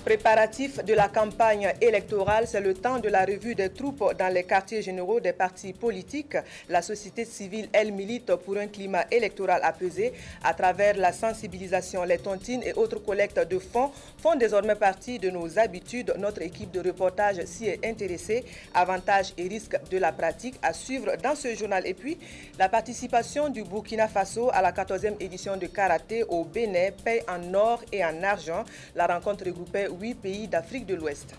Préparatif de la campagne électorale, c'est le temps de la revue des troupes dans les quartiers généraux des partis politiques. La société civile, elle, milite pour un climat électoral apaisé à travers la sensibilisation. Les tontines et autres collectes de fonds font désormais partie de nos habitudes. Notre équipe de reportage s'y est intéressée. Avantages et risques de la pratique à suivre dans ce journal. Et puis, la participation du Burkina Faso à la 14e édition de karaté au Bénin paye en or et en argent. La rencontre regroupait 8 pays d'Afrique de l'Ouest.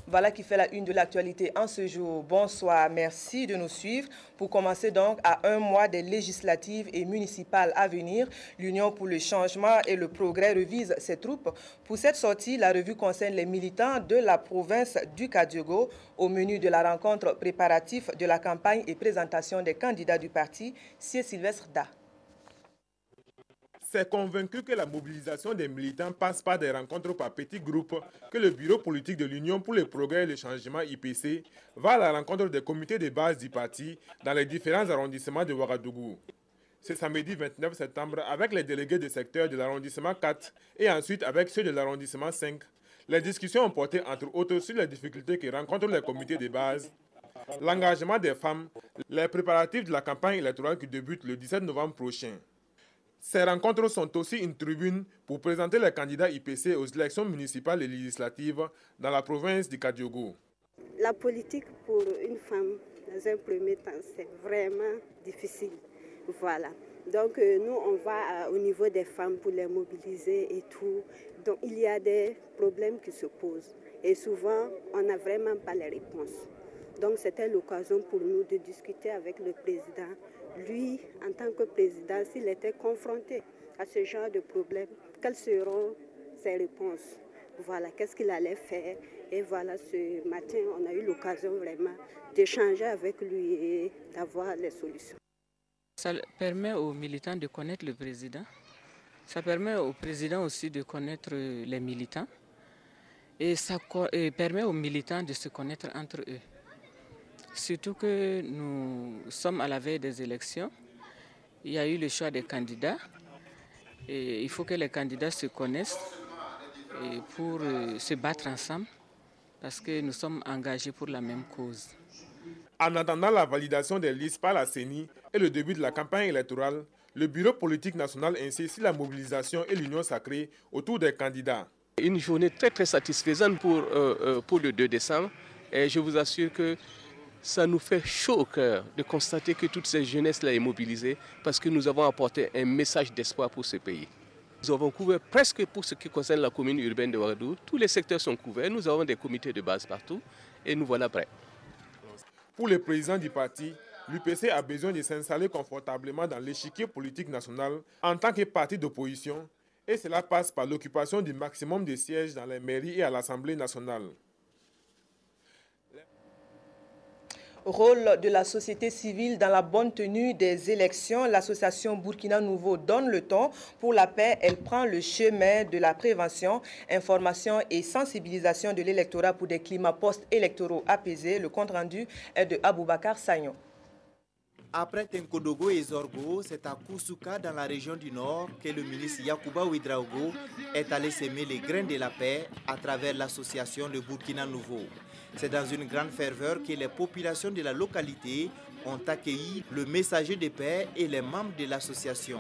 Voilà qui fait la une de l'actualité en ce jour. Bonsoir, merci de nous suivre. Pour commencer donc, à un mois des législatives et municipales à venir, l'Union pour le changement et le progrès revise ses troupes. Pour cette sortie, la revue concerne les militants de la province du Kadiogo. Au menu de la rencontre préparatif de la campagne et présentation des candidats du parti, c'est Sylvestre Da. C'est convaincu que la mobilisation des militants passe par des rencontres par petits groupes que le bureau politique de l'Union pour le progrès et le changement IPC va à la rencontre des comités de base du parti dans les différents arrondissements de Ouagadougou. C'est samedi 29 septembre avec les délégués de secteur de l'arrondissement 4 et ensuite avec ceux de l'arrondissement 5. Les discussions ont porté entre autres sur les difficultés que rencontrent les comités de base, l'engagement des femmes, les préparatifs de la campagne électorale qui débute le 17 novembre prochain. Ces rencontres sont aussi une tribune pour présenter les candidats IPC aux élections municipales et législatives dans la province du Kadiogo. La politique pour une femme, dans un premier temps, c'est vraiment difficile. Voilà. Donc nous, on va au niveau des femmes pour les mobiliser et tout. Donc il y a des problèmes qui se posent. Et souvent, on n'a vraiment pas les réponses. Donc c'était l'occasion pour nous de discuter avec le président. Lui, en tant que président, s'il était confronté à ce genre de problème, quelles seront ses réponses? Voilà, qu'est-ce qu'il allait faire? Et voilà, ce matin, on a eu l'occasion vraiment d'échanger avec lui et d'avoir les solutions. Ça permet aux militants de connaître le président. Ça permet au président aussi de connaître les militants. Et ça permet aux militants de se connaître entre eux. Surtout que nous sommes à la veille des élections. Il y a eu le choix des candidats. Et il faut que les candidats se connaissent pour se battre ensemble parce que nous sommes engagés pour la même cause. En attendant la validation des listes par la CENI et le début de la campagne électorale, le Bureau politique national insiste sur la mobilisation et l'union sacrée autour des candidats. Une journée très satisfaisante pour le 2 décembre. Et je vous assure que ça nous fait chaud au cœur de constater que toute cette jeunesse-là est mobilisée parce que nous avons apporté un message d'espoir pour ce pays. Nous avons couvert presque pour ce qui concerne la commune urbaine de Ouagadougou. Tous les secteurs sont couverts, nous avons des comités de base partout et nous voilà prêts. Pour le président du parti, l'UPC a besoin de s'installer confortablement dans l'échiquier politique national en tant que parti d'opposition et cela passe par l'occupation du maximum de sièges dans les mairies et à l'Assemblée nationale. Rôle de la société civile dans la bonne tenue des élections. L'association Burkina Nouveau donne le ton. Pour la paix, elle prend le chemin de la prévention, information et sensibilisation de l'électorat pour des climats post-électoraux apaisés. Le compte-rendu est de Aboubakar Sagnon. Après Tenkodogo et Zorgo, c'est à Koussouka, dans la région du Nord, que le ministre Yacouba Ouedraogo est allé semer les grains de la paix à travers l'association de Burkina Nouveau. C'est dans une grande ferveur que les populations de la localité ont accueilli le messager de paix et les membres de l'association.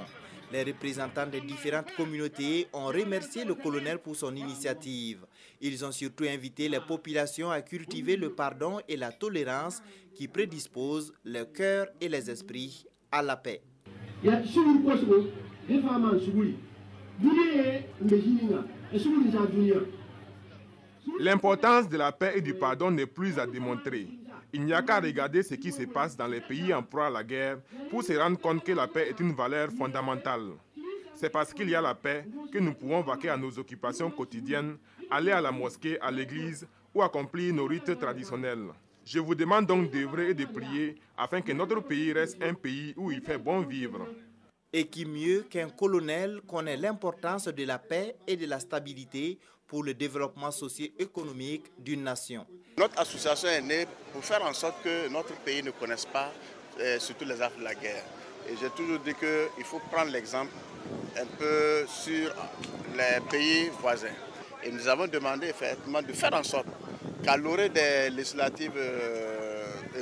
Les représentants des différentes communautés ont remercié le colonel pour son initiative. Ils ont surtout invité les populations à cultiver le pardon et la tolérance qui prédisposent le cœur et les esprits à la paix. L'importance de la paix et du pardon n'est plus à démontrer. Il n'y a qu'à regarder ce qui se passe dans les pays en proie à la guerre pour se rendre compte que la paix est une valeur fondamentale. C'est parce qu'il y a la paix que nous pouvons vaquer à nos occupations quotidiennes, aller à la mosquée, à l'église ou accomplir nos rites traditionnels. Je vous demande donc d'œuvrer et de prier afin que notre pays reste un pays où il fait bon vivre. Et qui mieux qu'un colonel connaît l'importance de la paix et de la stabilité pour le développement socio-économique d'une nation. Notre association est née pour faire en sorte que notre pays ne connaisse pas surtout les affres de la guerre. Et j'ai toujours dit qu'il faut prendre l'exemple un peu sur les pays voisins. Et nous avons demandé effectivement de faire en sorte qu'à l'orée des législatives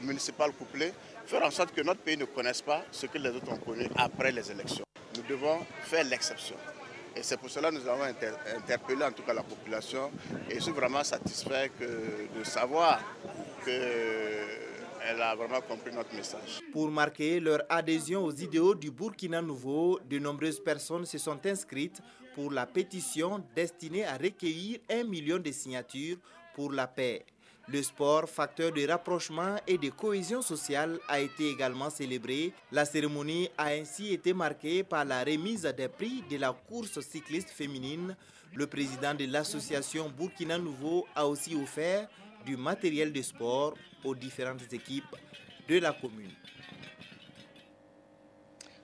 municipales couplées, faire en sorte que notre pays ne connaisse pas ce que les autres ont connu après les élections. Nous devons faire l'exception. Et c'est pour cela que nous avons interpellé en tout cas la population et je suis vraiment satisfait de savoir qu'elle a vraiment compris notre message. Pour marquer leur adhésion aux idéaux du Burkina Nouveau, de nombreuses personnes se sont inscrites pour la pétition destinée à recueillir 1 million de signatures pour la paix. Le sport, facteur de rapprochement et de cohésion sociale, a été également célébré. La cérémonie a ainsi été marquée par la remise des prix de la course cycliste féminine. Le président de l'association Burkina Nouveau a aussi offert du matériel de sport aux différentes équipes de la commune.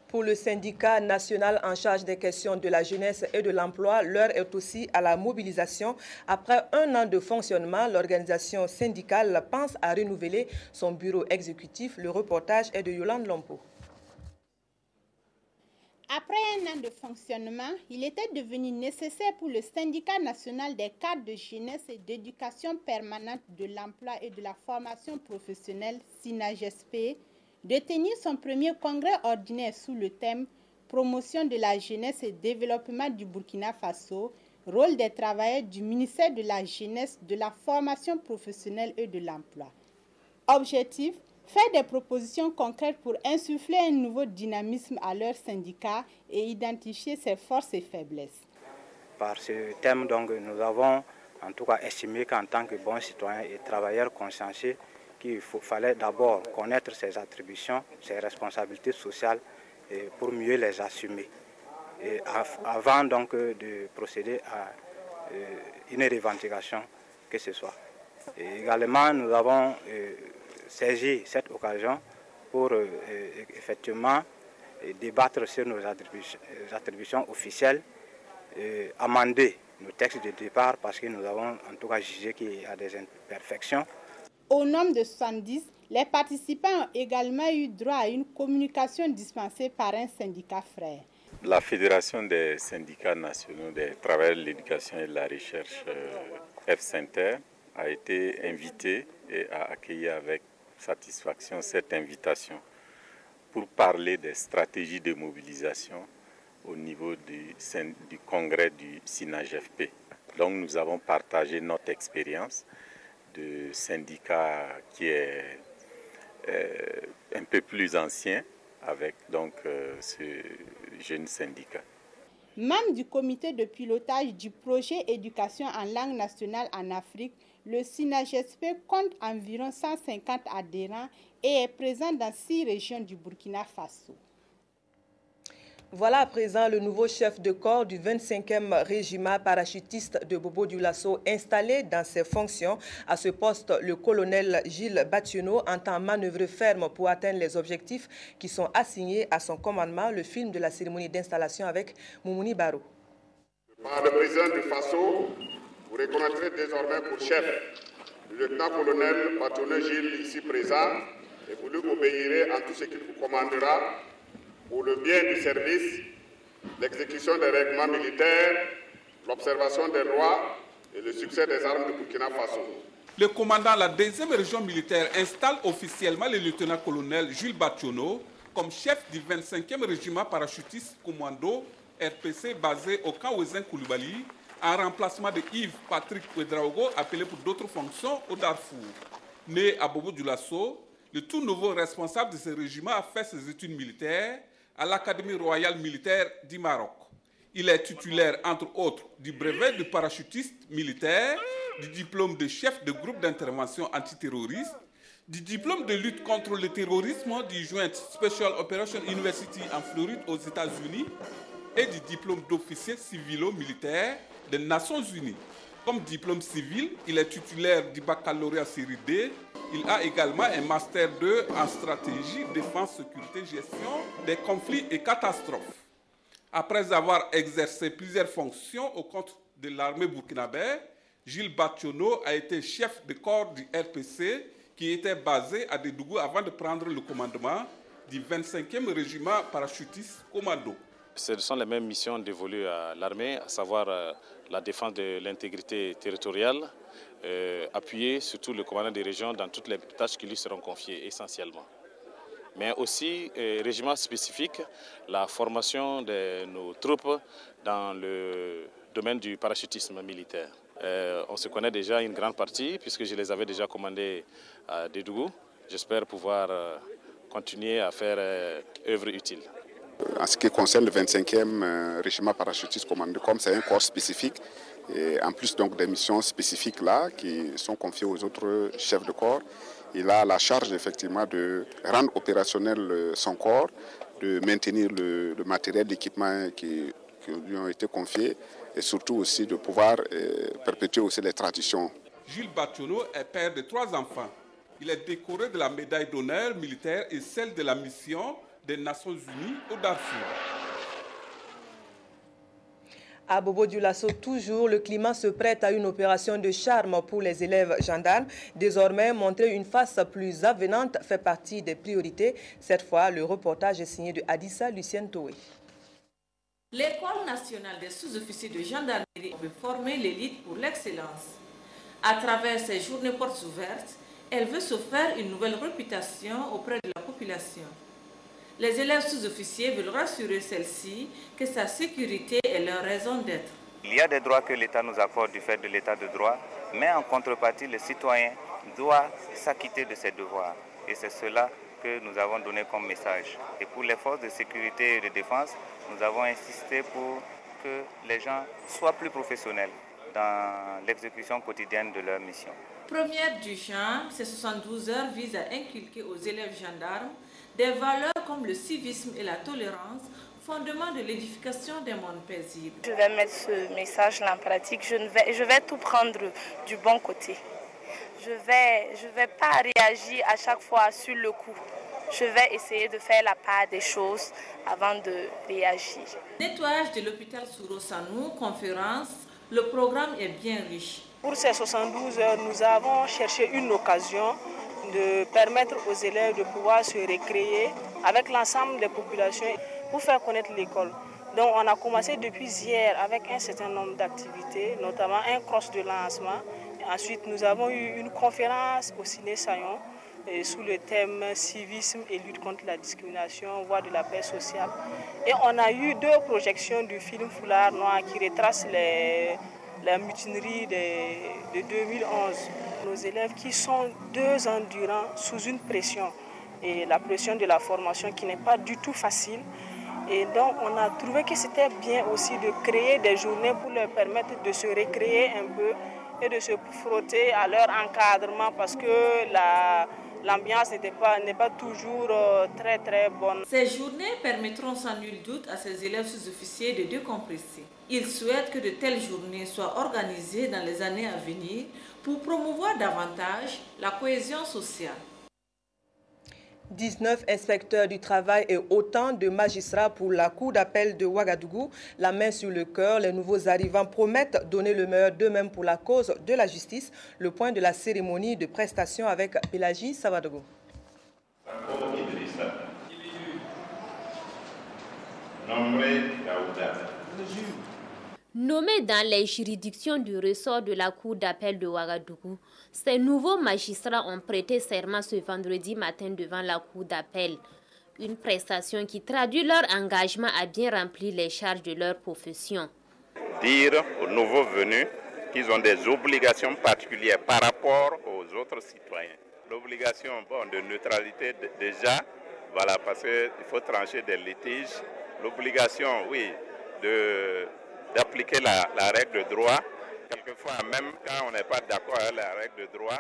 Pour le syndicat national en charge des questions de la jeunesse et de l'emploi, l'heure est aussi à la mobilisation. Après 1 an de fonctionnement, l'organisation syndicale pense à renouveler son bureau exécutif. Le reportage est de Yolande Lompo. Après 1 an de fonctionnement, il était devenu nécessaire pour le syndicat national des cadres de jeunesse et d'éducation permanente de l'emploi et de la formation professionnelle, SYNAGESP, de tenir son premier congrès ordinaire sous le thème « Promotion de la jeunesse et développement du Burkina Faso, rôle des travailleurs du ministère de la jeunesse, de la formation professionnelle et de l'emploi ». Objectif, faire des propositions concrètes pour insuffler un nouveau dynamisme à leur syndicat et identifier ses forces et faiblesses. Par ce thème, donc, nous avons en tout cas estimé qu'en tant que bons citoyens et travailleurs consciencieux, qu'il fallait d'abord connaître ses attributions, ses responsabilités sociales pour mieux les assumer. Et avant donc de procéder à une revendication que ce soit. Et également, nous avons saisi cette occasion pour effectivement débattre sur nos attributions officielles, amender nos textes de départ parce que nous avons en tout cas jugé qu'il y a des imperfections. Au nombre de 70, les participants ont également eu droit à une communication dispensée par un syndicat frère. La Fédération des syndicats nationaux des travailleurs de l'éducation et de la recherche, FSYNTER, a été invitée et a accueilli avec satisfaction cette invitation pour parler des stratégies de mobilisation au niveau du congrès du SYNAGESP. Donc nous avons partagé notre expérience de syndicat qui est un peu plus ancien avec donc ce jeune syndicat. Membre du comité de pilotage du projet éducation en langue nationale en Afrique, le SYNAGESP compte environ 150 adhérents et est présent dans 6 régions du Burkina Faso. Voilà à présent le nouveau chef de corps du 25e régiment parachutiste de Bobo-Dioulasso installé dans ses fonctions. À ce poste, le colonel Gilles Bationneau entend manœuvrer ferme pour atteindre les objectifs qui sont assignés à son commandement. Le film de la cérémonie d'installation avec Moumouni Barou. Par le président du Faso, vous reconnaîtrez désormais pour chef le lieutenant-colonel Bationneau Gilles ici présent et vous lui obéirez en tout ce qu'il vous commandera pour le bien du service, l'exécution des règlements militaires, l'observation des lois et le succès des armes du Burkina Faso. Le commandant de la 2e région militaire installe officiellement le lieutenant-colonel Gilles Bationneau comme chef du 25e régiment parachutiste commando RPC basé au camp Ouezin Koulibaly, en remplacement de Yves Patrick Ouedraogo, appelé pour d'autres fonctions au Darfour. Né à Bobo-Dioulasso, le tout nouveau responsable de ce régiment a fait ses études militaires à l'Académie royale militaire du Maroc. Il est titulaire, entre autres, du brevet de parachutiste militaire, du diplôme de chef de groupe d'intervention antiterroriste, du diplôme de lutte contre le terrorisme du Joint Special Operations University en Floride aux États-Unis et du diplôme d'officier civilo-militaire des Nations Unies. Comme diplôme civil, il est titulaire du baccalauréat série D. Il a également un master 2 en stratégie, défense, sécurité, gestion des conflits et catastrophes. Après avoir exercé plusieurs fonctions au compte de l'armée burkinabé, Gilles Bationneau a été chef de corps du RPC qui était basé à Dédougou avant de prendre le commandement du 25e régiment parachutiste commando. Ce sont les mêmes missions dévolues à l'armée, à savoir la défense de l'intégrité territoriale, appuyer surtout le commandant des régions dans toutes les tâches qui lui seront confiées essentiellement. Mais aussi, régiment spécifique, la formation de nos troupes dans le domaine du parachutisme militaire. On se connaît déjà une grande partie puisque je les avais déjà commandés à Dédougou. J'espère pouvoir continuer à faire œuvre utile. En ce qui concerne le 25e régiment parachutiste commandé, comme c'est un corps spécifique, et en plus donc des missions spécifiques là qui sont confiées aux autres chefs de corps, il a la charge effectivement de rendre opérationnel son corps, de maintenir le matériel, l'équipement qui lui ont été confiés et surtout aussi de pouvoir perpétuer aussi les traditions. Jules Bachonneau est père de 3 enfants. Il est décoré de la médaille d'honneur militaire et celle de la mission des Nations Unies au Darfour. À Bobo-Dioulasso, toujours, le climat se prête à une opération de charme pour les élèves gendarmes. Désormais, montrer une face plus avenante fait partie des priorités. Cette fois, le reportage est signé de Adissa Lucienne Toé. L'École nationale des sous-officiers de gendarmerie veut former l'élite pour l'excellence. À travers ces journées portes ouvertes, elle veut se faire une nouvelle réputation auprès de la population. Les élèves sous-officiers veulent rassurer celle-ci que sa sécurité est leur raison d'être. Il y a des droits que l'État nous accorde du fait de l'État de droit, mais en contrepartie, le citoyen doit s'acquitter de ses devoirs. Et c'est cela que nous avons donné comme message. Et pour les forces de sécurité et de défense, nous avons insisté pour que les gens soient plus professionnels dans l'exécution quotidienne de leur mission. Première du genre, ces 72 heures visent à inculquer aux élèves gendarmes des valeurs comme le civisme et la tolérance, fondement de l'édification d'un monde paisible. Je vais mettre ce message-là en pratique. Je vais tout prendre du bon côté. Je vais pas réagir à chaque fois sur le coup. Je vais essayer de faire la part des choses avant de réagir. Nettoyage de l'hôpital Souro-Sanou, conférence, le programme est bien riche. Pour ces 72 heures, nous avons cherché une occasion de permettre aux élèves de pouvoir se récréer avec l'ensemble des populations pour faire connaître l'école. Donc on a commencé depuis hier avec un certain nombre d'activités, notamment un cross de lancement. Et ensuite, nous avons eu une conférence au Ciné Sayon sous le thème civisme et lutte contre la discrimination, voie de la paix sociale. Et on a eu 2 projections du film Foulard Noir qui retrace la mutinerie de 2011. Nos élèves qui sont 2 ans durant sous une pression, et la pression de la formation qui n'est pas du tout facile. Et donc on a trouvé que c'était bien aussi de créer des journées pour leur permettre de se récréer un peu et de se frotter à leur encadrement parce que l'ambiance n'est pas toujours très bonne. Ces journées permettront sans nul doute à ces élèves sous-officiers de décompresser. Ils souhaitent que de telles journées soient organisées dans les années à venir pour promouvoir davantage la cohésion sociale. 19 inspecteurs du travail et autant de magistrats pour la cour d'appel de Ouagadougou. La main sur le cœur, les nouveaux arrivants promettent donner le meilleur d'eux-mêmes pour la cause de la justice. Le point de la cérémonie de prestation avec Pélagie Savadogo. Nommés dans les juridictions du ressort de la cour d'appel de Ouagadougou, ces nouveaux magistrats ont prêté serment ce vendredi matin devant la cour d'appel. Une prestation qui traduit leur engagement à bien remplir les charges de leur profession. Dire aux nouveaux venus qu'ils ont des obligations particulières par rapport aux autres citoyens. L'obligation de neutralité déjà, voilà, parce qu'il faut trancher des litiges. L'obligation, oui, d'appliquer la règle de droit. Quelquefois, même quand on n'est pas d'accord avec la règle de droit,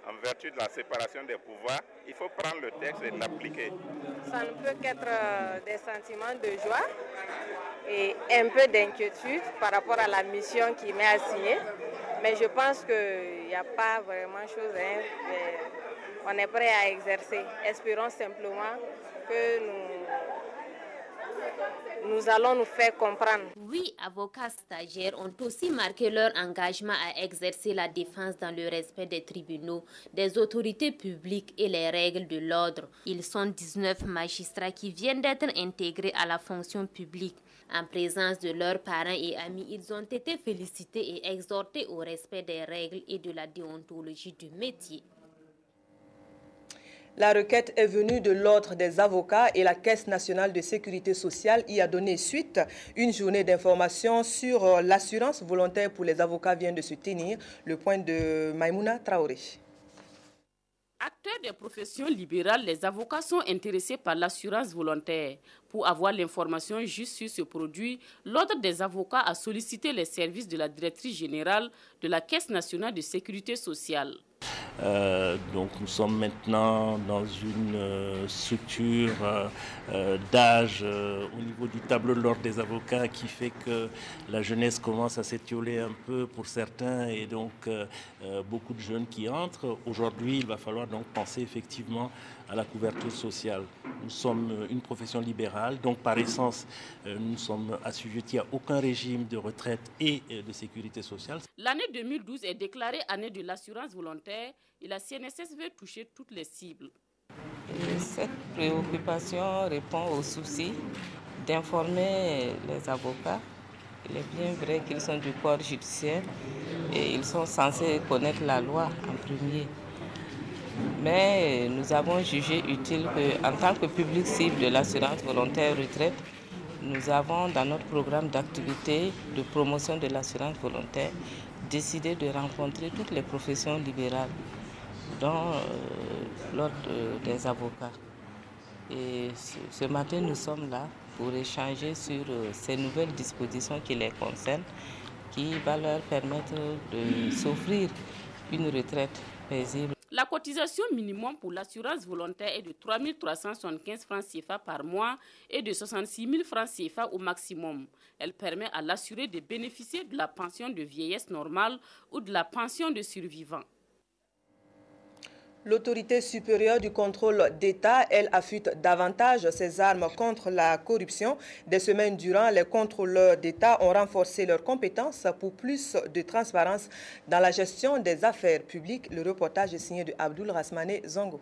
en vertu de la séparation des pouvoirs, il faut prendre le texte et l'appliquer. Ça ne peut qu'être des sentiments de joie et un peu d'inquiétude par rapport à la mission qui m'est assignée. Mais je pense qu'il n'y a pas vraiment chose. On est prêt à exercer. Espérons simplement que nous nous allons nous faire comprendre. Oui, avocats stagiaires ont aussi marqué leur engagement à exercer la défense dans le respect des tribunaux, des autorités publiques et les règles de l'ordre. Ils sont 19 magistrats qui viennent d'être intégrés à la fonction publique. En présence de leurs parents et amis, ils ont été félicités et exhortés au respect des règles et de la déontologie du métier. La requête est venue de l'Ordre des avocats et la Caisse nationale de sécurité sociale y a donné suite. Une journée d'information sur l'assurance volontaire pour les avocats vient de se tenir. Le point de Maïmouna Traoré. Acteurs des professions libérales, les avocats sont intéressés par l'assurance volontaire. Pour avoir l'information juste sur ce produit, l'Ordre des avocats a sollicité les services de la directrice générale de la Caisse nationale de sécurité sociale. Donc nous sommes maintenant dans une structure d'âge au niveau du tableau de l'ordre des avocats qui fait que la jeunesse commence à s'étioler un peu pour certains et donc beaucoup de jeunes qui entrent. Aujourd'hui, il va falloir donc penser effectivement à la couverture sociale. Nous sommes une profession libérale, donc par essence, nous sommes assujettis à aucun régime de retraite et de sécurité sociale. L'année 2012 est déclarée année de l'assurance volontaire et la CNSS veut toucher toutes les cibles. Et cette préoccupation répond au souci d'informer les avocats. Il est bien vrai qu'ils sont du corps judiciaire et ils sont censés connaître la loi en premier. Mais nous avons jugé utile qu'en tant que public cible de l'assurance volontaire retraite, nous avons dans notre programme d'activité de promotion de l'assurance volontaire décidé de rencontrer toutes les professions libérales, dont l'ordre des avocats. Et ce matin, nous sommes là pour échanger sur ces nouvelles dispositions qui les concernent, qui va leur permettre de s'offrir une retraite paisible. La cotisation minimum pour l'assurance volontaire est de 3 375 francs CFA par mois et de 66 000 francs CFA au maximum. Elle permet à l'assuré de bénéficier de la pension de vieillesse normale ou de la pension de survivant. L'autorité supérieure du contrôle d'État, elle, affûte davantage ses armes contre la corruption. Des semaines durant, les contrôleurs d'État ont renforcé leurs compétences pour plus de transparence dans la gestion des affaires publiques. Le reportage est signé de Abdoul Rasmane Zongo.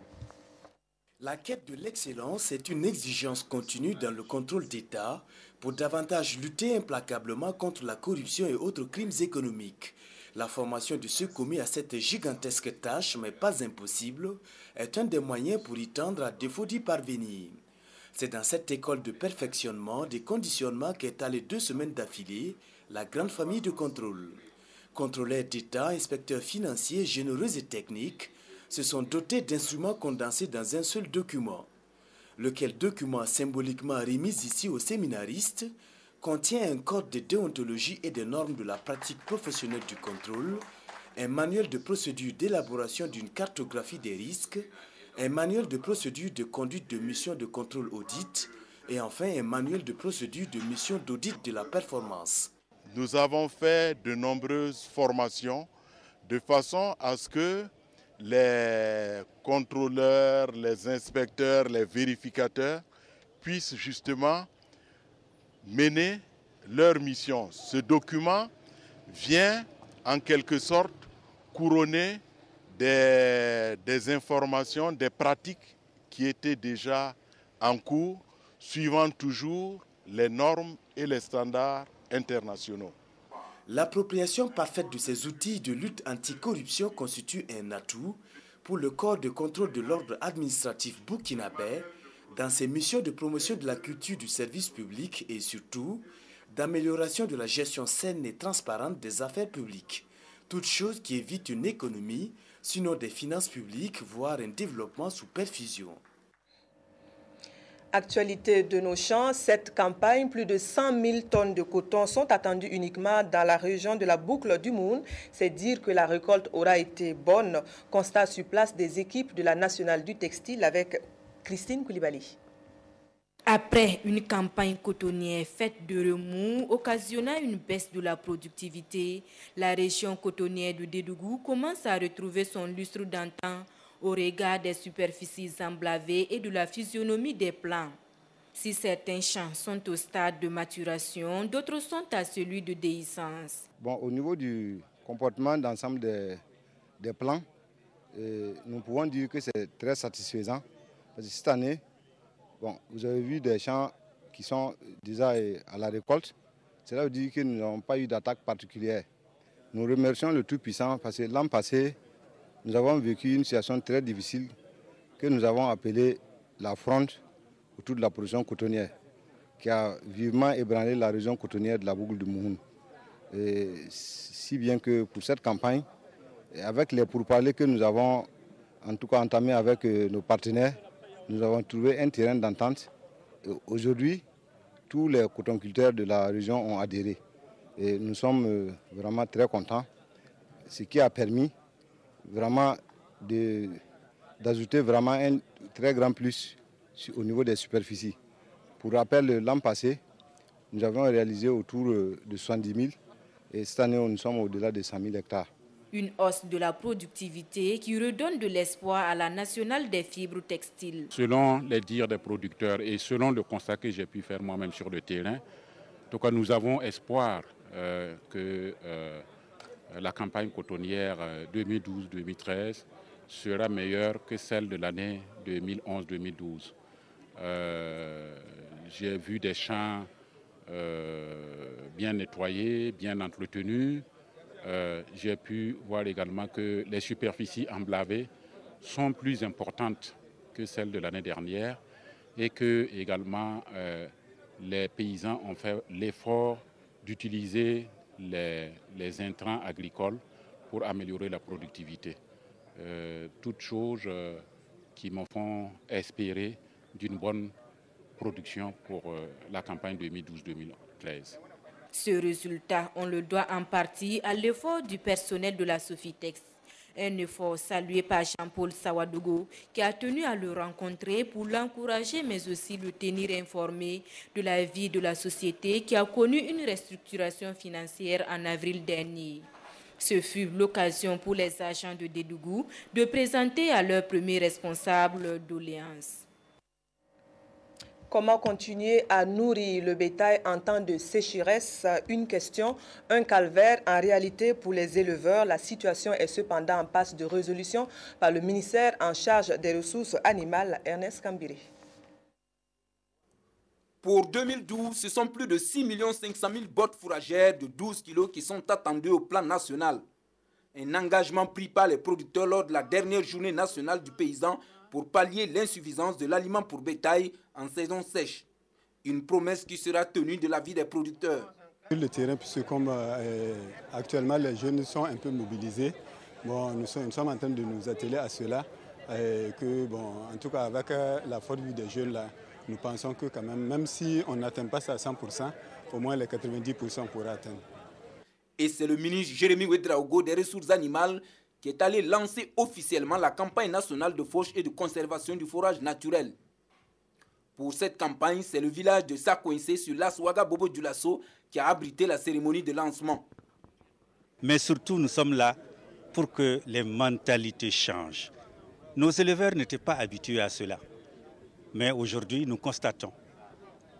La quête de l'excellence est une exigence continue dans le contrôle d'État pour davantage lutter implacablement contre la corruption et autres crimes économiques. La formation de ceux commis à cette gigantesque tâche, mais pas impossible, est un des moyens pour y tendre à défaut d'y parvenir. C'est dans cette école de perfectionnement des conditionnements qu'est allée 2 semaines d'affilée la grande famille de contrôle. Contrôleurs d'État, inspecteurs financiers, généreux et techniques se sont dotés d'instruments condensés dans un seul document. Lequel document symboliquement remis ici aux séminaristes contient un code de déontologie et des normes de la pratique professionnelle du contrôle, un manuel de procédure d'élaboration d'une cartographie des risques, un manuel de procédure de conduite de mission de contrôle audit et enfin un manuel de procédure de mission d'audit de la performance. Nous avons fait de nombreuses formations de façon à ce que les contrôleurs, les inspecteurs, les vérificateurs puissent justement mener leur mission. Ce document vient en quelque sorte couronner des informations, des pratiques qui étaient déjà en cours, suivant toujours les normes et les standards internationaux. L'appropriation parfaite de ces outils de lutte anticorruption constitue un atout pour le corps de contrôle de l'ordre administratif burkinabé dans ses missions de promotion de la culture du service public et surtout d'amélioration de la gestion saine et transparente des affaires publiques. Toute chose qui évite une économie, sinon des finances publiques, voire un développement sous perfusion. Actualité de nos champs, cette campagne, plus de 100 000 tonnes de coton sont attendues uniquement dans la région de la boucle du Moun. C'est dire que la récolte aura été bonne. Constat sur place des équipes de la nationale du textile avec Christine Koulibaly. Après une campagne cotonnière faite de remous, occasionnant une baisse de la productivité, la région cotonnière de Dédougou commence à retrouver son lustre d'antan au regard des superficies emblavées et de la physionomie des plants. Si certains champs sont au stade de maturation, d'autres sont à celui de déhiscence. Bon, au niveau du comportement d'ensemble des plants, nous pouvons dire que c'est très satisfaisant. Parce que cette année, bon, vous avez vu des champs qui sont déjà à la récolte. Cela veut dire que nous n'avons pas eu d'attaque particulière. Nous remercions le Tout-Puissant parce que l'an passé, nous avons vécu une situation très difficile que nous avons appelée la fronde autour de la production cotonnière, qui a vivement ébranlé la région cotonnière de la boucle de Mouhoun. Si bien que pour cette campagne, avec les pourparlers que nous avons en tout cas entamés avec nos partenaires, nous avons trouvé un terrain d'entente. Aujourd'hui, tous les cotonculteurs de la région ont adhéré. Et nous sommes vraiment très contents, ce qui a permis vraiment d'ajouter vraiment un très grand plus au niveau des superficies. Pour rappel, l'an passé, nous avons réalisé autour de 70 000 et cette année, nous sommes au-delà de 100 000 hectares. Une hausse de la productivité qui redonne de l'espoir à la nationale des fibres textiles. Selon les dires des producteurs et selon le constat que j'ai pu faire moi-même sur le terrain, en tout cas, nous avons espoir que la campagne cotonnière 2012-2013 sera meilleure que celle de l'année 2011-2012. J'ai vu des champs bien nettoyés, bien entretenus. J'ai pu voir également que les superficies emblavées sont plus importantes que celles de l'année dernière et que également les paysans ont fait l'effort d'utiliser les intrants agricoles pour améliorer la productivité. Toutes choses qui me font espérer d'une bonne production pour la campagne 2012-2013. Ce résultat, on le doit en partie à l'effort du personnel de la Sofitex. Un effort salué par Jean-Paul Sawadogo qui a tenu à le rencontrer pour l'encourager mais aussi le tenir informé de la vie de la société qui a connu une restructuration financière en avril dernier. Ce fut l'occasion pour les agents de Dédougou de présenter à leur premier responsable doléances. Comment continuer à nourrir le bétail en temps de sécheresse? Une question, un calvaire. En réalité, pour les éleveurs, la situation est cependant en passe de résolution par le ministère en charge des ressources animales, Ernest Kambiri. Pour 2012, ce sont plus de 6 500 000 bottes fourragères de 12 kg qui sont attendues au plan national. Un engagement pris par les producteurs lors de la dernière journée nationale du paysan pour pallier l'insuffisance de l'aliment pour bétail en saison sèche. Une promesse qui sera tenue de l'avis des producteurs. Sur le terrain, puisque comme actuellement les jeunes sont un peu mobilisés, bon, nous sommes en train de nous atteler à cela. En tout cas avec la force vue des jeunes, là, nous pensons que quand même si on n'atteint pas ça à 100%, au moins les 90% pourra atteindre. Et c'est le ministre Jérémy Ouedraogo des Ressources animales qui est allé lancer officiellement la campagne nationale de fauche et de conservation du fourrage naturel. Pour cette campagne, c'est le village de Sakoinsé sur l'Aswaga Bobo Dioulasso qui a abrité la cérémonie de lancement. Mais surtout, nous sommes là pour que les mentalités changent. Nos éleveurs n'étaient pas habitués à cela. Mais aujourd'hui, nous constatons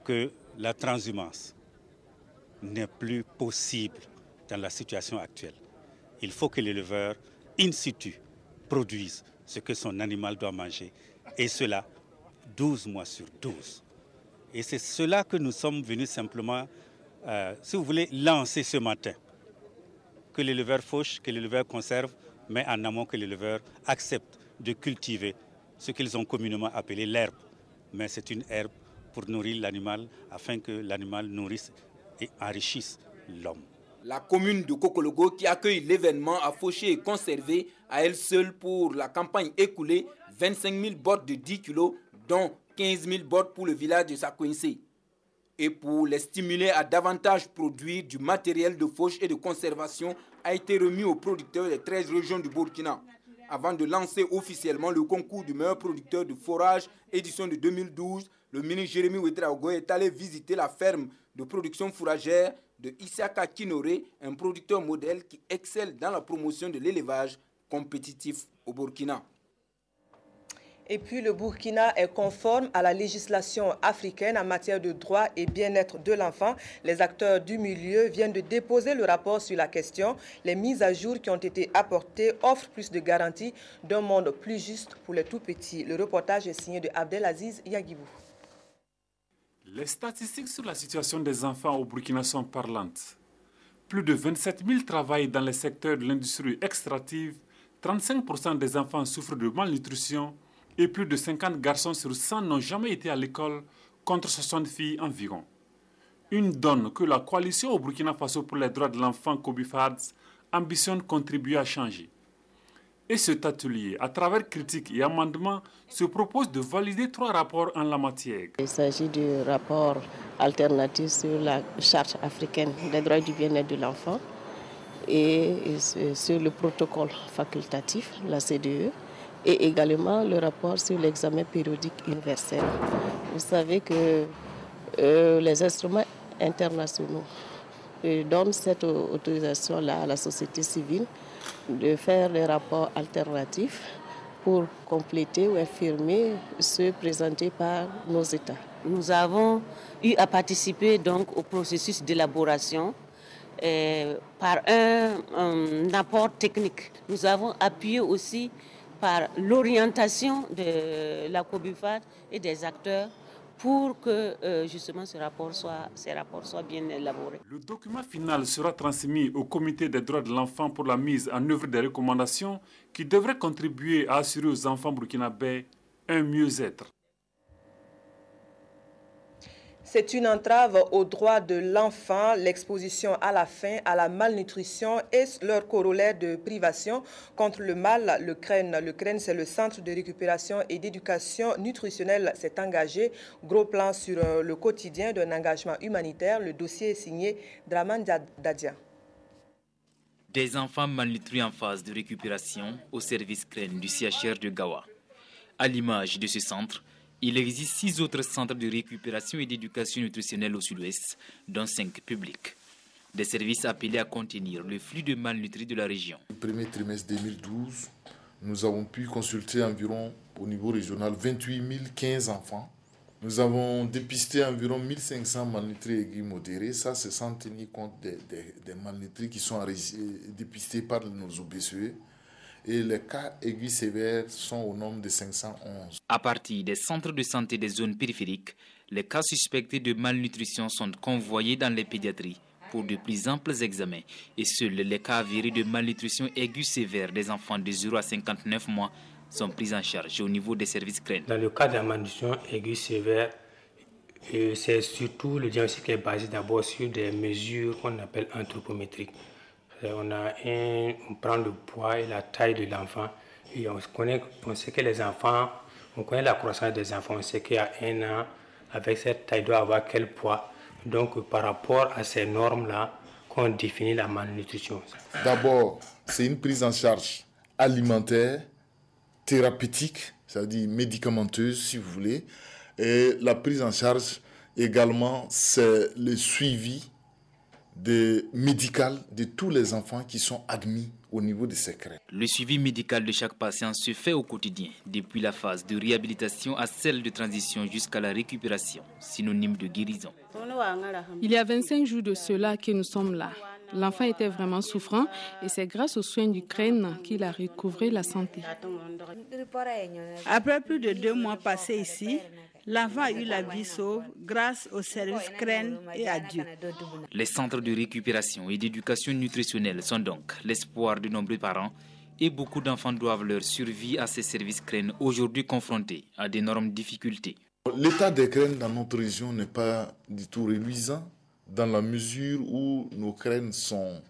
que la transhumance n'est plus possible dans la situation actuelle. Il faut que l'éleveur, in situ, produise ce que son animal doit manger. Et cela, 12 mois sur 12. Et c'est cela que nous sommes venus simplement, si vous voulez, lancer ce matin. Que l'éleveur fauche, que l'éleveur conserve, mais en amont que l'éleveur accepte de cultiver ce qu'ils ont communément appelé l'herbe. Mais c'est une herbe pour nourrir l'animal, afin que l'animal nourrisse et enrichisse l'homme. La commune de Kokologo qui accueille l'événement a fauché et conservé à elle seule pour la campagne écoulée 25 000 bottes de 10 kg, dont 15 000 bottes pour le village de Sakoinsé. Et pour les stimuler à davantage produire du matériel de fauche et de conservation, a été remis aux producteurs des 13 régions du Burkina. Avant de lancer officiellement le concours du meilleur producteur de forage édition de 2012, le ministre Jérémy Ouedraogo est allé visiter la ferme de production fourragère de Issaka Kinore, un producteur modèle qui excelle dans la promotion de l'élevage compétitif au Burkina. Et puis le Burkina est conforme à la législation africaine en matière de droits et bien-être de l'enfant. Les acteurs du milieu viennent de déposer le rapport sur la question. Les mises à jour qui ont été apportées offrent plus de garanties d'un monde plus juste pour les tout-petits. Le reportage est signé de Abdelaziz Yagibou. Les statistiques sur la situation des enfants au Burkina sont parlantes. Plus de 27 000 travaillent dans les secteurs de l'industrie extractive, 35% des enfants souffrent de malnutrition et plus de 50 garçons sur 100 n'ont jamais été à l'école, contre 60 filles environ. Une donne que la coalition au Burkina Faso pour les droits de l'enfant COBIFADS ambitionne contribuer à changer. Et cet atelier, à travers critiques et amendements, se propose de valider 3 rapports en la matière. Il s'agit du rapport alternatif sur la Charte africaine des droits et du bien-être de l'enfant et sur le protocole facultatif, la CDE, et également le rapport sur l'examen périodique universel. Vous savez que les instruments internationaux donnent cette autorisation-là à la société civile de faire des rapports alternatifs pour compléter ou infirmer ceux présentés par nos États. Nous avons eu à participer donc au processus d'élaboration par un apport technique. Nous avons appuyé aussi par l'orientation de la COBIFAD et des acteurs pour que justement ces rapports soient bien élaborés. Le document final sera transmis au Comité des droits de l'enfant pour la mise en œuvre des recommandations qui devraient contribuer à assurer aux enfants burkinabés un mieux-être. C'est une entrave aux droits de l'enfant, l'exposition à la faim, à la malnutrition et leur corollaire de privation contre le mal, le CREN. Le CREN, c'est le Centre de récupération et d'éducation nutritionnelle, s'est engagé. Gros plan sur le quotidien d'un engagement humanitaire. Le dossier est signé Draman Dadia. Des enfants malnutris en phase de récupération au service CREN du CHR de Gawa. À l'image de ce centre, il existe 6 autres centres de récupération et d'éducation nutritionnelle au sud-ouest, dont 5 publics. Des services appelés à contenir le flux de malnutris de la région. Au premier trimestre 2012, nous avons pu consulter environ, au niveau régional, 28 015 enfants. Nous avons dépisté environ 1500 malnutris aigus modérés. Ça, c'est sans tenir compte des malnutris qui sont dépistés par nos OBCE. Et les cas aigus sévères sont au nombre de 511. À partir des centres de santé des zones périphériques, les cas suspectés de malnutrition sont convoyés dans les pédiatries pour de plus amples examens. Et seuls les cas avérés de malnutrition aiguë sévère des enfants de 0 à 59 mois sont pris en charge au niveau des services CREN. Dans le cas de la malnutrition aiguë sévère, c'est surtout le diagnostic qui est basé d'abord sur des mesures qu'on appelle anthropométriques. On prend le poids et la taille de l'enfant et on sait que les enfants, on connaît la croissance des enfants, on sait qu'il y a 1 an, avec cette taille, il doit avoir quel poids. Donc par rapport à ces normes-là, qu'on définit la malnutrition. D'abord, c'est une prise en charge alimentaire, thérapeutique, c'est-à-dire médicamenteuse si vous voulez. Et la prise en charge également, c'est le suivi médical de tous les enfants qui sont admis au niveau de ces CREN. Le suivi médical de chaque patient se fait au quotidien, depuis la phase de réhabilitation à celle de transition jusqu'à la récupération, synonyme de guérison. Il y a 25 jours de cela que nous sommes là. L'enfant était vraiment souffrant et c'est grâce aux soins du CREN qu'il a recouvré la santé. Après plus de 2 mois passés ici, l'enfant a eu la vie sauve grâce au service CREN et à Dieu. Les centres de récupération et d'éducation nutritionnelle sont donc l'espoir de nombreux parents et beaucoup d'enfants doivent leur survie à ces services CREN aujourd'hui confrontés à d'énormes difficultés. L'état des CREN dans notre région n'est pas du tout reluisant dans la mesure où nos CREN sont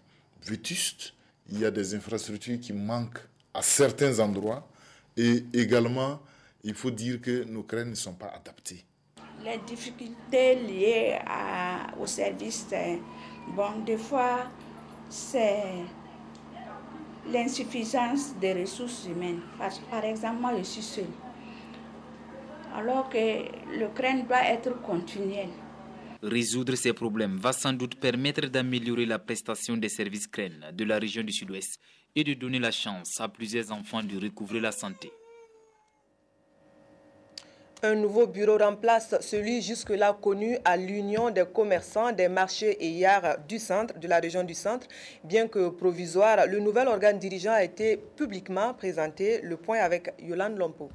vétustes. Il y a des infrastructures qui manquent à certains endroits et également il faut dire que nos CREN ne sont pas adaptés. Les difficultés liées au service, des fois, c'est l'insuffisance des ressources humaines. Par exemple, moi, je suis seule. Alors que le CREN doit être continuel. Résoudre ces problèmes va sans doute permettre d'améliorer la prestation des services CREN de la région du Sud-Ouest et de donner la chance à plusieurs enfants de recouvrer la santé. Un nouveau bureau remplace celui jusque-là connu à l'Union des commerçants des marchés et yards du centre, de la région du centre. Bien que provisoire, le nouvel organe dirigeant a été publiquement présenté. Le point avec Yolande Lompo.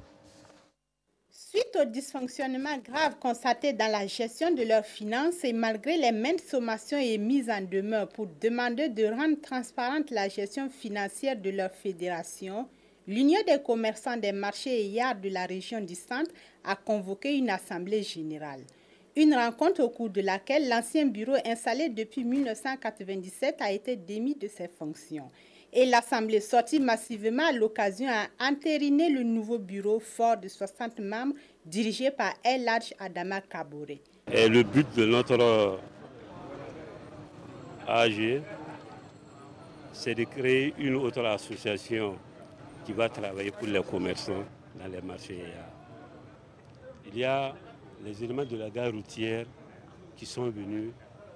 Suite aux dysfonctionnements graves constatés dans la gestion de leurs finances et malgré les maintes sommations et mises en demeure pour demander de rendre transparente la gestion financière de leur fédération, l'Union des commerçants des marchés et yards de la région du centre a convoqué une assemblée générale. Une rencontre au cours de laquelle l'ancien bureau installé depuis 1997 a été démis de ses fonctions. Et l'assemblée sortie massivement à l'occasion a entériné le nouveau bureau fort de 60 membres dirigé par El Hadj Adama Kaboré. Et le but de notre AG, c'est de créer une autre association qui va travailler pour les commerçants dans les marchés. Il y a les éléments de la gare routière qui sont venus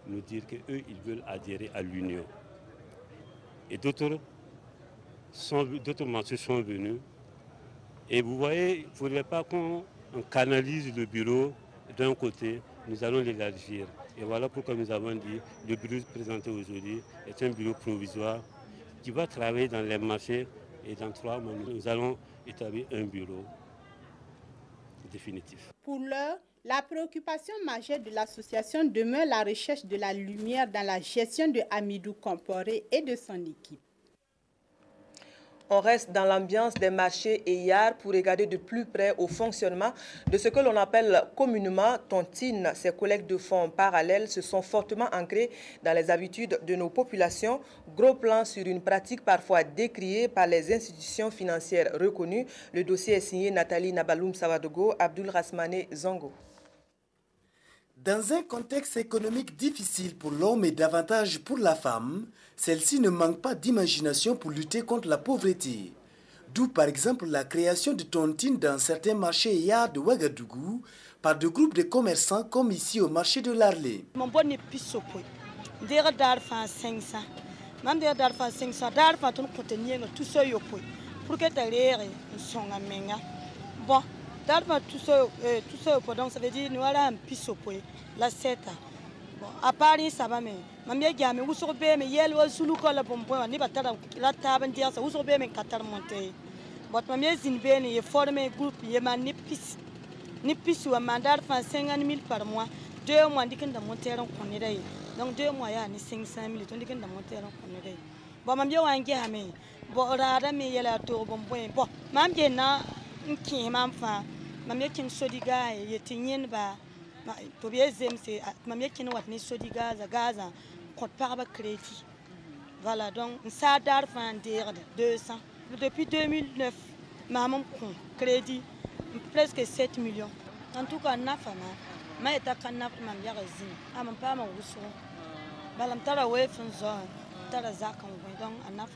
nous dire qu'eux, ils veulent adhérer à l'Union. Et d'autres marchés sont venus. Et vous voyez, il ne faudrait pas qu'on canalise le bureau d'un côté, nous allons l'élargir. Et voilà pourquoi nous avons dit le bureau présenté aujourd'hui est un bureau provisoire qui va travailler dans les marchés. Et dans 3 mois, nous allons établir un bureau définitif. Pour l'heure, la préoccupation majeure de l'association demeure la recherche de la lumière dans la gestion de Hamidou Comporé et de son équipe. On reste dans l'ambiance des marchés et yards pour regarder de plus près au fonctionnement de ce que l'on appelle communément tontine. Ces collectes de fonds parallèles se sont fortement ancrées dans les habitudes de nos populations. Gros plan sur une pratique parfois décriée par les institutions financières reconnues. Le dossier est signé Nathalie Nabaloum Sawadogo, Abdul Rasmane Zongo. Dans un contexte économique difficile pour l'homme et davantage pour la femme, celle-ci ne manque pas d'imagination pour lutter contre la pauvreté. D'où par exemple la création de tontines dans certains marchés et yards de Ouagadougou par des groupes de commerçants comme ici au marché de Larlé. Mon bon est plus au point. Dès que 500, même dès que 500, d'argent pour contenir tout ça au point. Pour que t'ailles son amenga. Bon. D'argent tout ça au point. Donc ça veut dire nous allons un plus au point. La 7. Bon, à Paris ça va mais mamie gamme où sur bé mais yellow sous la bombe ni batara la table dire ça où sur bé mais 4 monter. Bon mamie zinbe ni former groupe yema ni pis ou mandar 50 000 par mois. 2 mois ndikin da monter on connaît. Donc 2 mois ya ni 500 000 ton ndikin da monter on connaît. Bon mamie wangi ame. Bon rada me yela to bon bon mamie na nki mam fa mamie kin sodiga yetinyen ba to bien c'est mamie qui nous a tenu sur du gaz compte par crédit. Voilà donc ça d'argent 200 depuis 2009 maman crédit presque 7 millions. En tout cas na fama ma eta kana mamie razin am pas ma wuso balam tara we funzo tara zakan donc anaf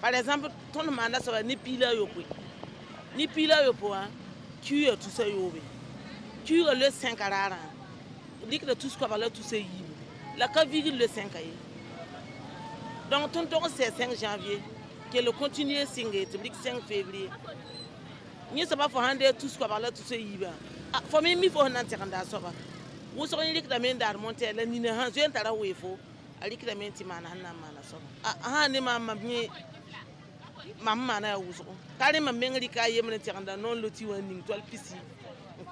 par exemple ton manda ça ni pila yo po tu tout ça yo tu le 5 à dit que tout ce qu'on va tout c'est la cas virgule le 5 donc ton c'est 5 janvier que le continuer single tu dis 5 février ni ça va faire tout ce qu'on va tout c'est faut même il faut n'entrer dans ça va vous serez dit que la main d'armonter la ni ne je entara où il faut ali que la main ti mana na mana so ah ni mama bien maman na uzo kare mamma ngika yemne tiranda non loti wani toile pisi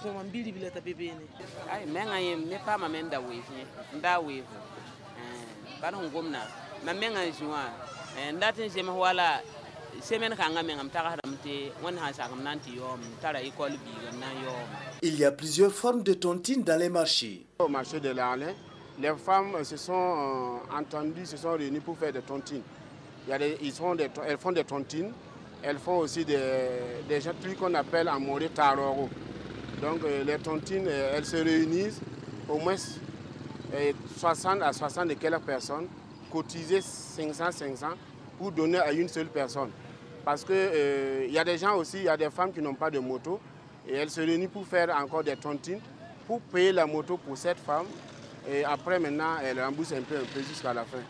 ko mambili bila ta bebe ne ai menga yem ne pa mamen da wefi nda wefu bana ngomna mamenga juwa ndatin jema wala semen kanga menga mtaka ramte won ha sakam nanti yom tara école bi na yom. Il y a plusieurs formes de tontines dans les marchés. Au marché de l'Arlé, les femmes se sont entendues, se sont réunies pour faire des tontines. Elles font des tontines, elles font aussi des trucs qu'on appelle en moré taroro. Donc les tontines, elles se réunissent au moins 60 à 60 et quelques personnes, cotiser 500 pour donner à une seule personne. Parce que y a des gens aussi, il y a des femmes qui n'ont pas de moto et elles se réunissent pour faire encore des tontines, pour payer la moto pour cette femme et après maintenant elles remboursent un peu jusqu'à la fin.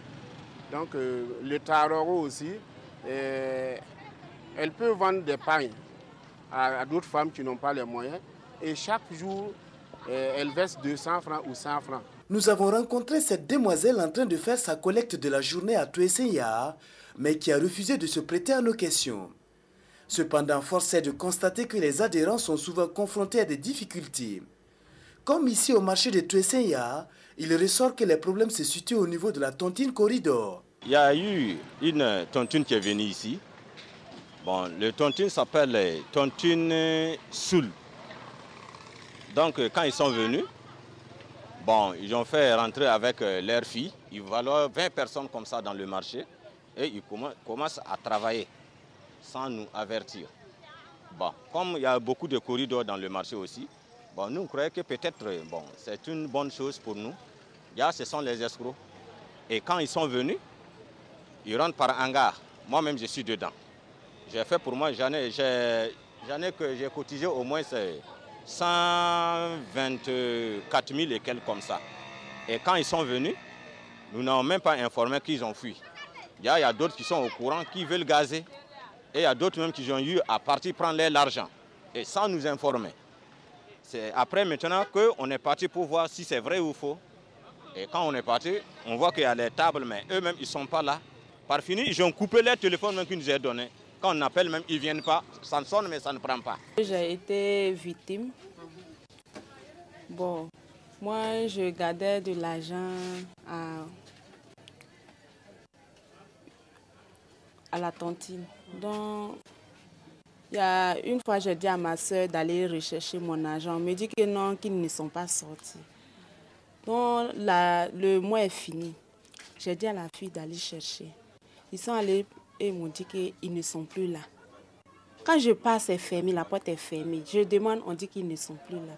Donc le taroro aussi, elle peut vendre des pains à d'autres femmes qui n'ont pas les moyens et chaque jour, elle verse 200 francs ou 100 francs. Nous avons rencontré cette demoiselle en train de faire sa collecte de la journée à Tuesenya, mais qui a refusé de se prêter à nos questions. Cependant, force est de constater que les adhérents sont souvent confrontés à des difficultés. Comme ici au marché de Tuesenya, il ressort que les problèmes se situent au niveau de la tontine corridor. Il y a eu une tontine qui est venue ici. Bon, le tontine s'appelle tontine Soul. Donc, quand ils sont venus, bon, ils ont fait rentrer avec leurs filles. Il va y avoir 20 personnes comme ça dans le marché. Et ils commencent à travailler sans nous avertir. Bon, comme il y a beaucoup de corridors dans le marché aussi, bon, nous croyons que peut-être bon, c'est une bonne chose pour nous. Là, ce sont les escrocs. Et quand ils sont venus, ils rentrent par hangar. Moi-même, je suis dedans. J'ai fait pour moi, j'en ai que j'ai cotisé au moins 124 000 et quelques comme ça. Et quand ils sont venus, nous n'avons même pas informé qu'ils ont fui. Il y a d'autres qui sont au courant, qui veulent gazer. Et il y a d'autres même qui ont eu à partir prendre l'argent. Et sans nous informer. C'est après maintenant qu'on est parti pour voir si c'est vrai ou faux. Et quand on est parti, on voit qu'il y a les tables, mais eux-mêmes, ils ne sont pas là. Par fini, ils ont coupé les téléphones même qu'ils nous ont donnés. Quand on appelle même, ils ne viennent pas. Ça sonne, mais ça ne prend pas. J'ai été victime. Bon, moi, je gardais de l'argent à la tontine. Donc, il y a une fois, j'ai dit à ma soeur d'aller rechercher mon argent. On me dit que non, qu'ils ne sont pas sortis. Donc, le mois est fini. J'ai dit à la fille d'aller chercher. Ils sont allés et m'ont dit qu'ils ne sont plus là. Quand je passe, c'est fermé, la porte est fermée. Je demande, on dit qu'ils ne sont plus là.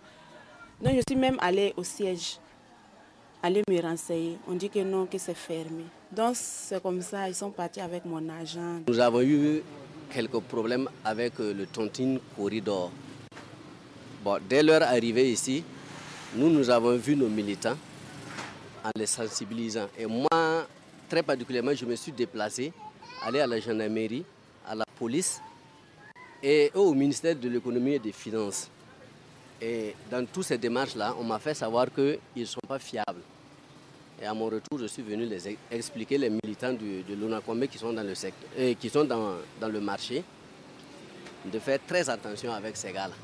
Donc, je suis même allée au siège, aller me renseigner. On dit que non, que c'est fermé. Donc, c'est comme ça, ils sont partis avec mon argent. Nous avons eu quelques problèmes avec le tontine corridor. Bon, dès leur arrivée ici, nous avons vu nos militants en les sensibilisant. Et moi, très particulièrement, je me suis déplacé, aller à la gendarmerie, à la police et au ministère de l'économie et des finances. Et dans toutes ces démarches-là, on m'a fait savoir qu'ils ne sont pas fiables. Et à mon retour, je suis venu les expliquer, les militants de l'ONACOME qui sont dans le secteur, qui sont dans le marché, de faire très attention avec ces gars-là.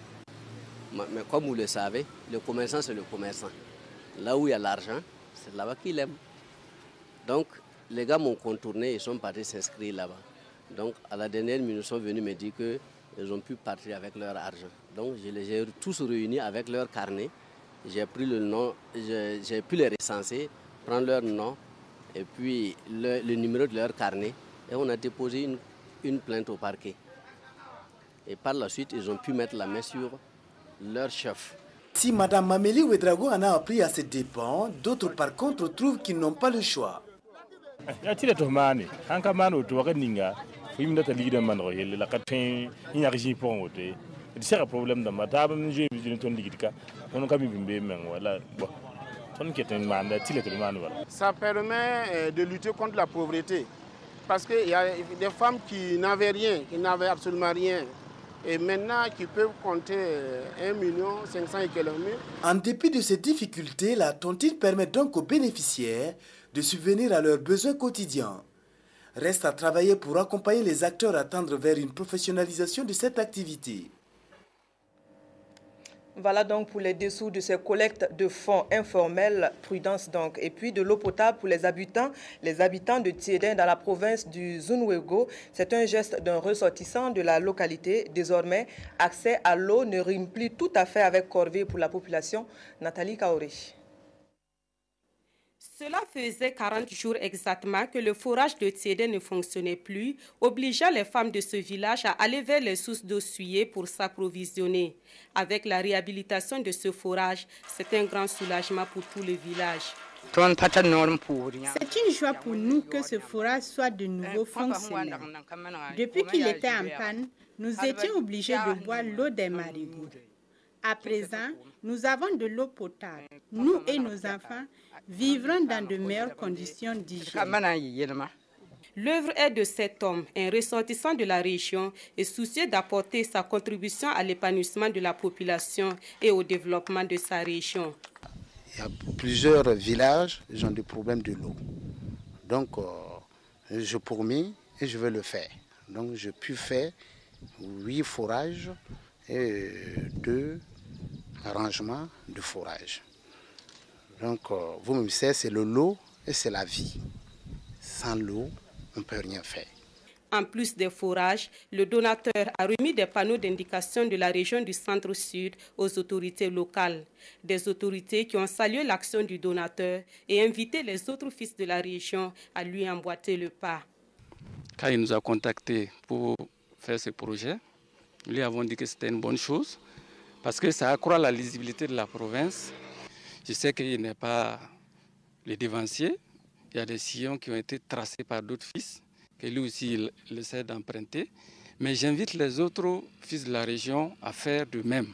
Mais comme vous le savez, le commerçant, c'est le commerçant. Là où il y a l'argent, c'est là-bas qu'il aime. Donc, les gars m'ont contourné et sont partis s'inscrire là-bas. Donc, à la dernière minute, ils sont venus me dire qu'ils ont pu partir avec leur argent. Donc, je les ai tous réunis avec leur carnet. J'ai pris le nom, j'ai pu les recenser, prendre leur nom et puis le numéro de leur carnet. Et on a déposé une plainte au parquet. Et par la suite, ils ont pu mettre la main sur leur chef. Si Mme Mameli Ouedraogo en a appris à ses dépens, d'autres par contre trouvent qu'ils n'ont pas le choix. Ça permet de lutter contre la pauvreté. Parce qu'il y a des femmes qui n'avaient rien, qui n'avaient absolument rien. Et maintenant, qui peuvent compter 1 500 000 et quelques mille. En dépit de ces difficultés, la tontine permet donc aux bénéficiaires de subvenir à leurs besoins quotidiens. Reste à travailler pour accompagner les acteurs à tendre vers une professionnalisation de cette activité. Voilà donc pour les dessous de ces collectes de fonds informels, prudence donc. Et puis de l'eau potable pour les habitants de Tiédin dans la province du Zunwego. C'est un geste d'un ressortissant de la localité. Désormais, accès à l'eau ne rime plus tout à fait avec corvée pour la population. Nathalie Kaori. Cela faisait 40 jours exactement que le forage de Tiédin ne fonctionnait plus, obligeant les femmes de ce village à aller vers les sources d'eau souillées pour s'approvisionner. Avec la réhabilitation de ce forage, c'est un grand soulagement pour tout le village. C'est une joie pour nous que ce forage soit de nouveau fonctionnel. Depuis qu'il était en panne, nous étions obligés de boire l'eau des marigoules. À présent, nous avons de l'eau potable. Nous et nos enfants vivront dans de meilleures conditions d'hygiène. L'œuvre est de cet homme, un ressortissant de la région et soucieux d'apporter sa contribution à l'épanouissement de la population et au développement de sa région. Il y a plusieurs villages qui ont des problèmes de l'eau. Donc, je promets et je vais le faire. Donc, je puis faire 8 forages et 2 arrangements de forage. Donc, vous me savez, c'est le lot et c'est la vie. Sans l'eau, on ne peut rien faire. En plus des forages, le donateur a remis des panneaux d'indication de la région du Centre-Sud aux autorités locales. Des autorités qui ont salué l'action du donateur et invité les autres fils de la région à lui emboîter le pas. Quand il nous a contactés pour faire ce projet, nous lui avons dit que c'était une bonne chose parce que ça accroît la lisibilité de la province. Je sais qu'il n'est pas le devancier. Il y a des sillons qui ont été tracés par d'autres fils, que lui aussi il essaie d'emprunter. Mais j'invite les autres fils de la région à faire de même.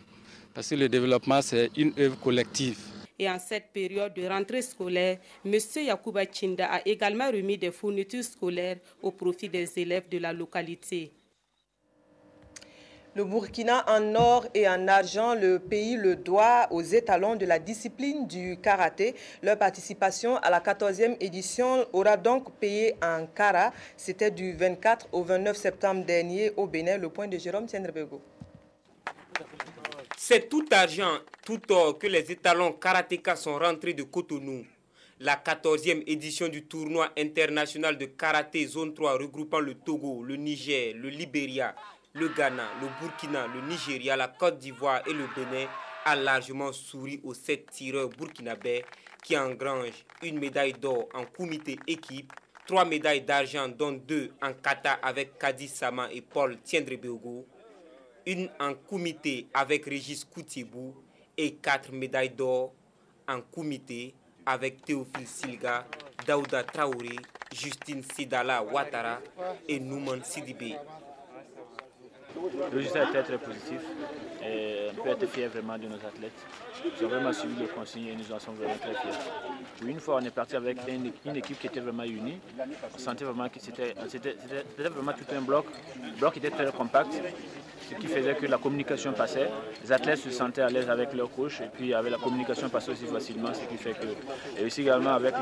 Parce que le développement, c'est une œuvre collective. Et en cette période de rentrée scolaire, M. Yacouba Tchinda a également remis des fournitures scolaires au profit des élèves de la localité. Le Burkina en or et en argent, le pays le doit aux étalons de la discipline du karaté. Leur participation à la 14e édition aura donc payé en Kara. C'était du 24 au 29 septembre dernier au Bénin. Le point de Jérôme Tiendrebego. C'est tout argent, tout or que les étalons karatékas sont rentrés de Cotonou. La 14e édition du tournoi international de karaté zone 3 regroupant le Togo, le Niger, le Libéria, le Ghana, le Burkina, le Nigeria, la Côte d'Ivoire et le Bénin a largement souri aux 7 tireurs burkinabés qui engrangent une médaille d'or en comité équipe, 3 médailles d'argent dont 2 en kata avec Kadi Sama et Paul Tiendrebego, une en comité avec Régis Koutiébou et 4 médailles d'or en comité avec Théophile Silga, Daouda Traoré, Justine Sidala Ouattara et Nouman Sidibé. Le résultat était très positif et on peut être fier vraiment de nos athlètes. Ils ont vraiment suivi les consignes et nous en sommes vraiment très fiers. Puis une fois on est parti avec une équipe qui était vraiment unie, on sentait vraiment que c'était vraiment tout un bloc. Le bloc était très compact, ce qui faisait que la communication passait. Les athlètes se sentaient à l'aise avec leur coach et puis avec la communication passait aussi facilement, ce qui fait que... Et aussi également avec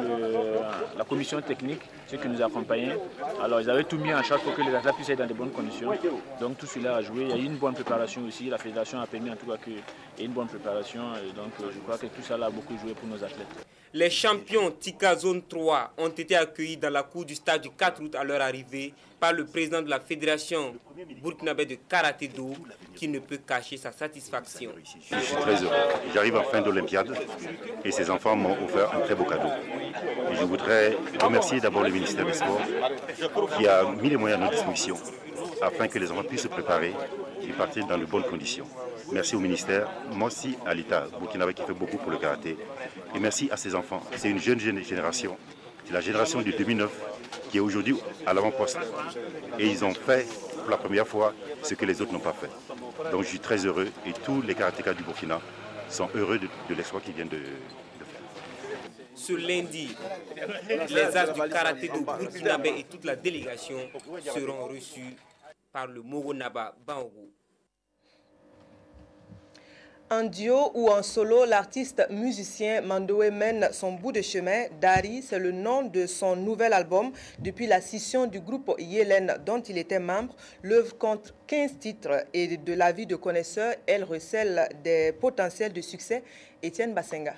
la commission technique, ceux qui nous accompagnaient. Alors ils avaient tout mis en charge pour que les athlètes puissent être dans de bonnes conditions. Donc tout cela a joué. Il y a eu une bonne préparation aussi. La fédération a permis en tout cas qu'il y ait une bonne préparation. Et donc je crois que tout ça a beaucoup joué pour nos athlètes. Les champions Tika Zone 3 ont été accueillis dans la cour du stade du 4 août à leur arrivée par le président de la fédération burkinabé de karaté-do qui ne peut cacher sa satisfaction. Je suis très heureux. J'arrive en fin d'Olympiade et ces enfants m'ont offert un très beau cadeau. Et je voudrais remercier d'abord le ministère des Sports qui a mis les moyens à notre disposition afin que les enfants puissent se préparer et partir dans de bonnes conditions. Merci au ministère, merci à l'État burkinabé qui fait beaucoup pour le karaté et merci à ces enfants. C'est une jeune génération, c'est la génération de 2009 qui est aujourd'hui à l'avant-poste et ils ont fait pour la première fois ce que les autres n'ont pas fait. Donc je suis très heureux et tous les karatékas du Burkina sont heureux de l'exploit qu'ils viennent de faire. Ce lundi, les as du karaté de burkinabé et toute la délégation seront reçus par le Moronaba Bango. En duo ou en solo, l'artiste musicien Mandoé mène son bout de chemin. Dari, c'est le nom de son nouvel album. Depuis la scission du groupe Yélène, dont il était membre, l'œuvre compte 15 titres et de l'avis de connaisseurs, elle recèle des potentiels de succès. Étienne Bassenga.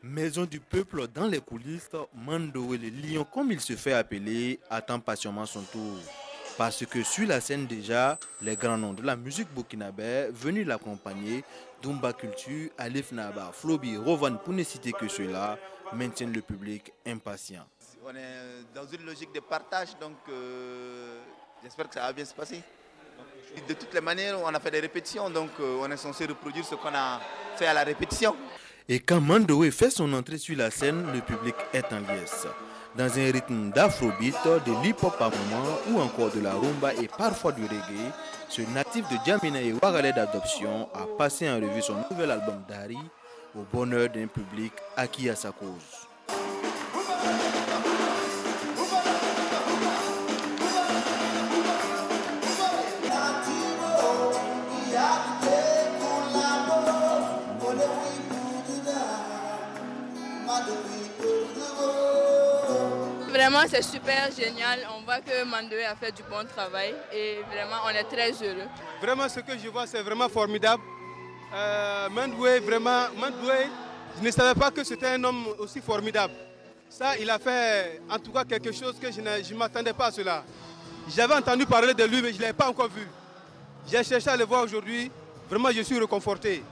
Maison du peuple dans les coulisses, Mandoé le lion, comme il se fait appeler, attend patiemment son tour. Parce que sur la scène déjà, les grands noms de la musique burkinabé venus l'accompagner, Dumba Culture, Alif Naba, Flobi, Rovan, pour ne citer que ceux-là, maintiennent le public impatient. On est dans une logique de partage, donc j'espère que ça va bien se passer. De toutes les manières, on a fait des répétitions, donc on est censé reproduire ce qu'on a fait à la répétition. Et quand Mandoé fait son entrée sur la scène, le public est en liesse. Dans un rythme d'afrobeat, de l'hip-hop par moment ou encore de la rumba et parfois du reggae, ce natif de Djamena et Ouagalais d'adoption a passé en revue son nouvel album Dari au bonheur d'un public acquis à sa cause. Vraiment, c'est super génial. On voit que Mandewé a fait du bon travail et vraiment, on est très heureux. Vraiment, ce que je vois, c'est vraiment formidable. Mandewé, je ne savais pas que c'était un homme aussi formidable. Ça, il a fait en tout cas quelque chose que je ne m'attendais pas à cela. J'avais entendu parler de lui, mais je ne l'avais pas encore vu. J'ai cherché à le voir aujourd'hui. Vraiment, je suis réconforté.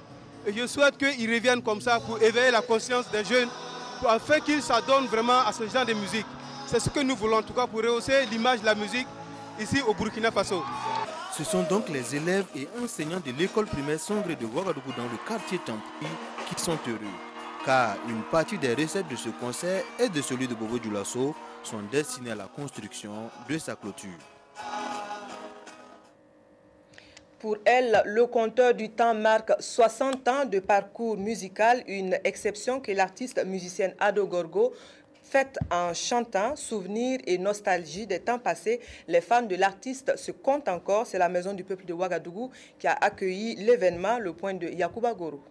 Et je souhaite qu'il revienne comme ça pour éveiller la conscience des jeunes, afin qu'ils s'adonnent vraiment à ce genre de musique. C'est ce que nous voulons, en tout cas, pour rehausser l'image de la musique ici au Burkina Faso. Ce sont donc les élèves et enseignants de l'école primaire Songre de Ouagadougou dans le quartier Tampouy qui sont heureux. Car une partie des recettes de ce concert et de celui de Bobo Dioulasso sont destinées à la construction de sa clôture. Pour elle, le compteur du temps marque 60 ans de parcours musical, une exception que l'artiste musicienne Ado Gorgo fête en chantant souvenirs et nostalgie des temps passés. Les fans de l'artiste se comptent encore. C'est la Maison du Peuple de Ouagadougou qui a accueilli l'événement, le point de Yacouba Goro.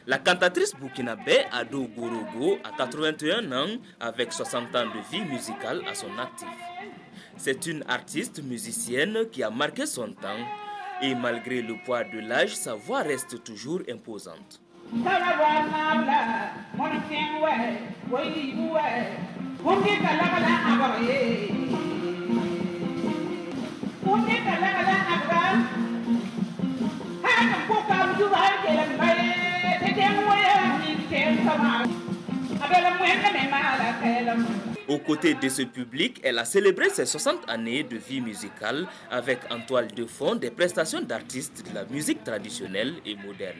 La cantatrice burkinabé Ado Gorogo a 81 ans avec 60 ans de vie musicale à son actif. C'est une artiste musicienne qui a marqué son temps et malgré le poids de l'âge, sa voix reste toujours imposante. Aux côtés de ce public, elle a célébré ses 60 années de vie musicale avec en toile de fond des prestations d'artistes de la musique traditionnelle et moderne.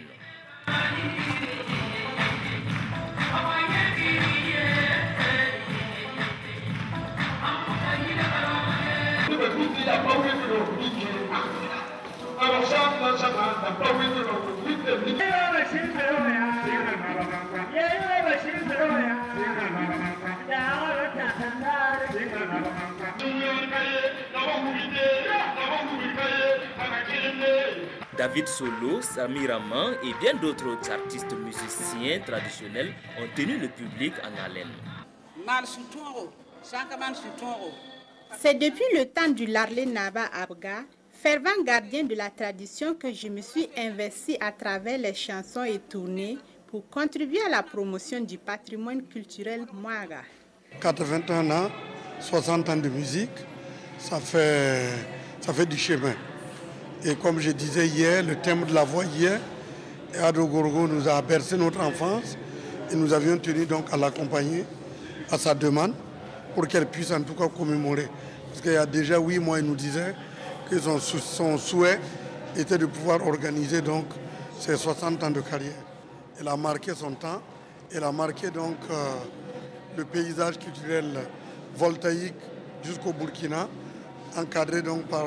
David Solo, Sami Raman et bien d'autres artistes musiciens traditionnels ont tenu le public en haleine. C'est depuis le temps du Larlé Naba Abga, fervent gardien de la tradition, que je me suis investi à travers les chansons et tournées pour contribuer à la promotion du patrimoine culturel Mouaga. 81 ans, 60 ans de musique, ça fait du chemin. Et comme je disais hier, le thème de la voix hier, Ado Gorgo nous a bercé notre enfance et nous avions tenu donc à l'accompagner à sa demande pour qu'elle puisse en tout cas commémorer. Parce qu'il y a déjà 8 mois, il nous disait que son souhait était de pouvoir organiser donc ses 60 ans de carrière. Elle a marqué son temps, elle a marqué donc le paysage culturel voltaïque jusqu'au Burkina, encadré donc par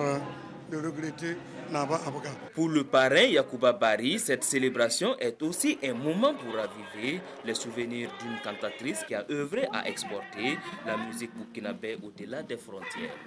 le regretté Naba Abga. Pour le parrain Yacouba Bari, cette célébration est aussi un moment pour raviver les souvenirs d'une cantatrice qui a œuvré à exporter la musique burkinabé au-delà des frontières.